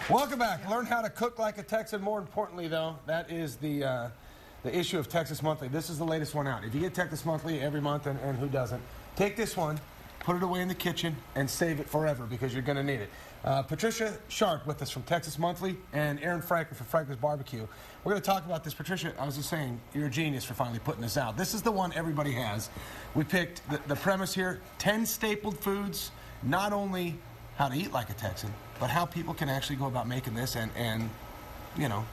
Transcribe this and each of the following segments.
Welcome back. Learn how to cook like a Texan. More importantly, though, that is the issue of Texas Monthly. This is the latest one out. If you get Texas Monthly every month, and who doesn't, take this one, put it away in the kitchen, and save it forever because you're going to need it. Patricia Sharp with us from Texas Monthly and Aaron Franklin from Franklin's BBQ. We're going to talk about this. Patricia, I was just saying, you're a genius for finally putting this out. This is the one everybody has. We picked the premise here, 10 stapled foods, not only how to eat like a Texan, but how people can actually go about making this and you know,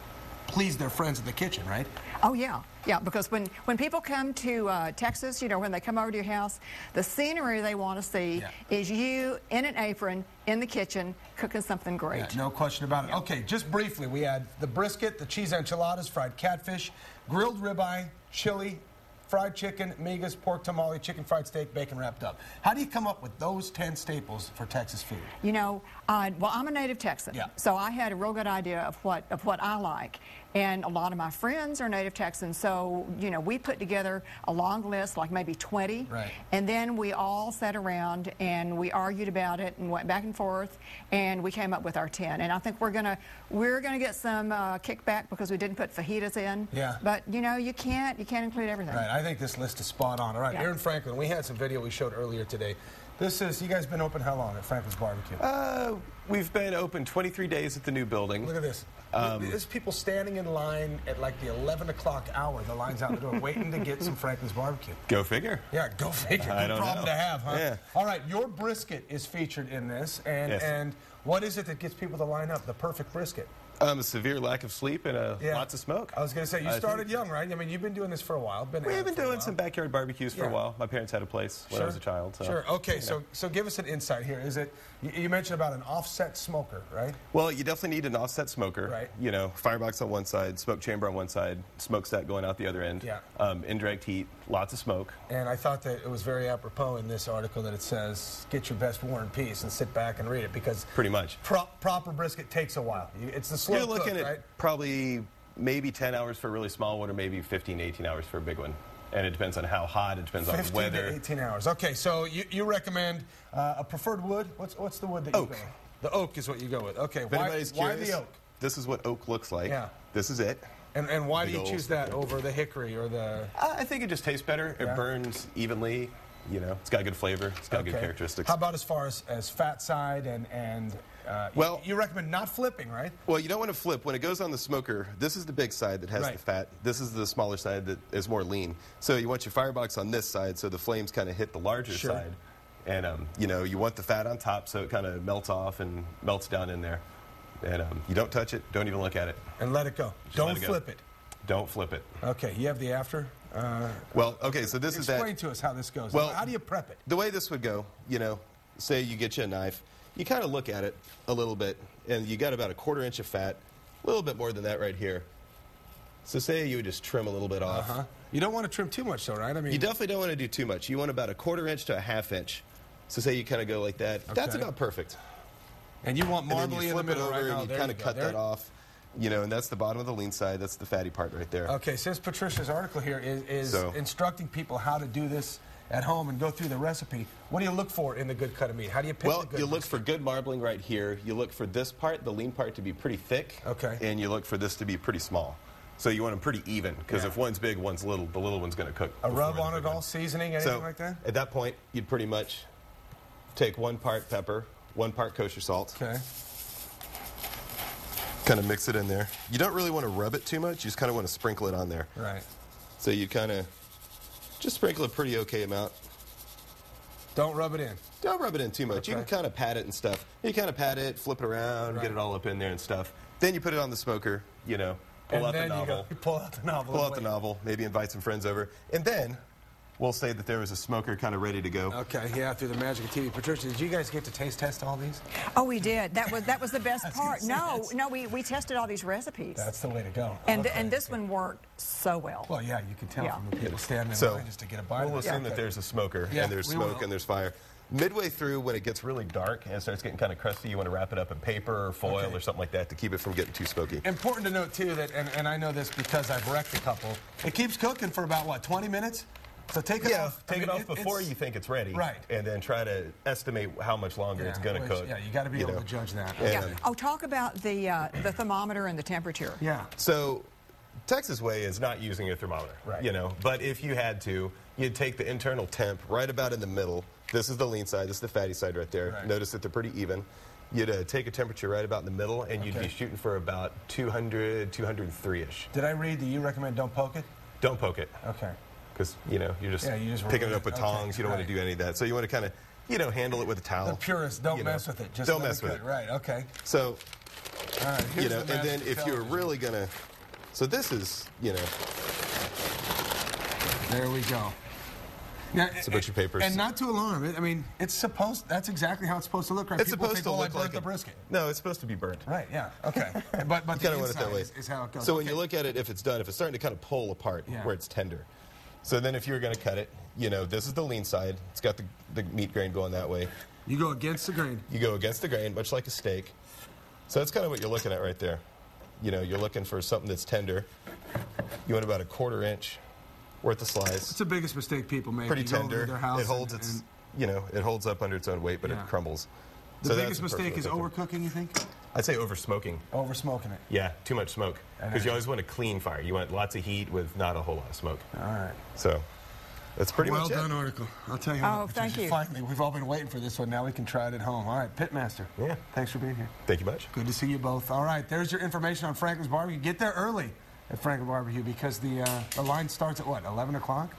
please their friends in the kitchen, right? Oh, yeah. Yeah, because when people come to Texas, you know, when they come over to your house, the scenery they want to see is you in an apron in the kitchen cooking something great. Yeah, no question about it. Yeah. Okay, just briefly, we had the brisket, the cheese enchiladas, fried catfish, grilled ribeye, chili, fried chicken, migas, pork tamale, chicken fried steak, bacon wrapped up. How do you come up with those 10 staples for Texas food? You know, well, I'm a native Texan, so I had a real good idea of what I like. And a lot of my friends are native Texans, so, you know, we put together a long list, like maybe 20. Right. And then we all sat around and we argued about it and went back and forth, and we came up with our 10. And I think we're gonna get some kickback because we didn't put fajitas in. Yeah. But, you know, you can't include everything. Right, I think this list is spot on. All right, Aaron Franklin, we had some video we showed earlier today. This is, you guys been open how long at Franklin's BBQ? We've been open 23 days at the new building. Look at this. There's people standing in line at like the 11 o'clock hour. The line's out the door waiting to get some Franklin's BBQ. Go figure. Yeah, go figure. Good problem to have, huh? Yeah. All right, your brisket is featured in this. And what is it that gets people to line up? The perfect brisket. A severe lack of sleep and lots of smoke. I was going to say, you started young, right? I mean, you've been doing this for a while. We've been doing some backyard barbecues for a while. My parents had a place when I was a child. So, sure. Okay, so give us an insight here. Is it, you mentioned about an offset smoker, right? Well, you definitely need an offset smoker. Right. You know, firebox on one side, smoke chamber on one side, smokestack going out the other end. Yeah. Indirect heat, lots of smoke. And I thought that it was very apropos in this article that it says, get your best War and Peace and sit back and read it, because pretty much proper brisket takes a while. It's the slow You're looking cook, at probably maybe 10 hours for a really small one, or maybe 15 to 18 hours for a big one. And it depends on how hot, it depends on the weather. 15 to 18 hours. Okay, so you recommend a preferred wood? What's the wood that you go with? The oak is what you go with. Okay, why the oak? This is what oak looks like. Yeah. This is it. And why do you choose that over the hickory or the... I think it just tastes better. It burns evenly. You know, it's got good flavor. It's got good characteristics. How about as far as fat side and well, you recommend not flipping, right? Well, you don't want to flip. When it goes on the smoker, this is the big side that has the fat. This is the smaller side that is more lean. So you want your firebox on this side so the flames kind of hit the larger side. And, you know, you want the fat on top so it kind of melts off and melts down in there. And you don't touch it. Don't even look at it. And let it go. Don't flip it. Don't flip it. Okay, you have the after? Well, okay, so this is that. Explain to us how this goes. Well, how do you prep it? The way this would go, you know, say you get you a knife. You kind of look at it a little bit, and you got about a 1/4 inch of fat, a little bit more than that right here. So say you would just trim a little bit off. You don't want to trim too much, though, right? I mean, you definitely don't want to do too much. You want about a 1/4 inch to a 1/2 inch. So say you kind of go like that. Okay. That's about perfect. And you want marbly in the middle right now. And you kind of cut that off. You know, and that's the bottom of the lean side. That's the fatty part right there. Okay, since Patricia's article here is instructing people how to do this at home and go through the recipe, what do you look for in the good cut of meat? How do you pick the good? Well, you look for good marbling right here. You look for this part, the lean part, to be pretty thick. Okay. And you look for this to be pretty small. So you want them pretty even, because if one's big, one's little, the little one's going to cook. A rub on it all, seasoning, anything like that? At that point, you'd pretty much take 1 part pepper, 1 part kosher salt. Okay. Kind of mix it in there. You don't really want to rub it too much. You just kind of want to sprinkle it on there. Right. So you kind of just sprinkle a pretty okay amount. Don't rub it in. Don't rub it in too much. You can kind of pat it and stuff. You kind of pat it, flip it around, get it all up in there and stuff. Then you put it on the smoker, you know, pull out the novel. Pull out the novel. Pull out the novel, maybe invite some friends over. And then we'll say that there was a smoker kind of ready to go. Okay, yeah, through the magic of TV. Patricia, did you guys get to taste test all these? Oh, we did. That was the best part. No, we tested all these recipes. That's the way to go. And this one worked so well. Well, yeah, you can tell from the people standing in line just to get a bite. We'll assume that there's a smoker, and there's smoke, and there's fire. Midway through, when it gets really dark and it starts getting kind of crusty, you want to wrap it up in paper or foil or something like that to keep it from getting too smoky. Important to note, too, that, and I know this because I've wrecked a couple, it keeps cooking for about, what, 20 minutes? So take it off. Take it off before you think it's ready. Right. And then try to estimate how much longer it's going to cook. Yeah, you got to be able to judge that. Yeah. Oh, talk about the thermometer and the temperature. Yeah. So Texas way is not using a thermometer, right. But if you had to, you'd take the internal temp right about in the middle. This is the lean side, this is the fatty side right there. Right. Notice that they're pretty even. You'd take a temperature right about in the middle, and you'd be shooting for about 200, 203-ish. Did I read that you recommend don't poke it? Don't poke it. Okay. Because, you're just picking it up with tongs. You don't want to do any of that. So you want to kind of, handle it with a towel. The purists, don't mess with it. Just don't mess with it. Right, okay. So, all right, and then if you're really going to, so this is, There we go. Now, it's a bunch of papers. And not to alarm it. I mean, that's exactly how it's supposed to look, right? It's supposed to look like the brisket. No, it's supposed to be burnt. Right, yeah, okay. But the kind of want it that way. Is how it goes. So when you look at it, if it's done, if it's starting to kind of pull apart where it's tender. So then if you were going to cut it, this is the lean side. It's got the meat grain going that way. You go against the grain. You go against the grain, much like a steak. So that's kind of what you're looking at right there. You're looking for something that's tender. You want about a 1/4 inch worth of slice. It's the biggest mistake people make. Pretty tender. It holds it holds up under its own weight, but it crumbles. The biggest mistake is overcooking, you think? I'd say over smoking. Over smoking it. Yeah, too much smoke. Because you always want a clean fire. You want lots of heat with not a whole lot of smoke. All right. So that's pretty much it. Well done article. I'll tell you what. Thank you. Finally, we've all been waiting for this one. Now we can try it at home. All right, Pitmaster. Yeah. Thanks for being here. Thank you much. Good to see you both. All right, there's your information on Franklin's Barbecue. Get there early at Franklin's Barbecue because the line starts at what, 11 o'clock?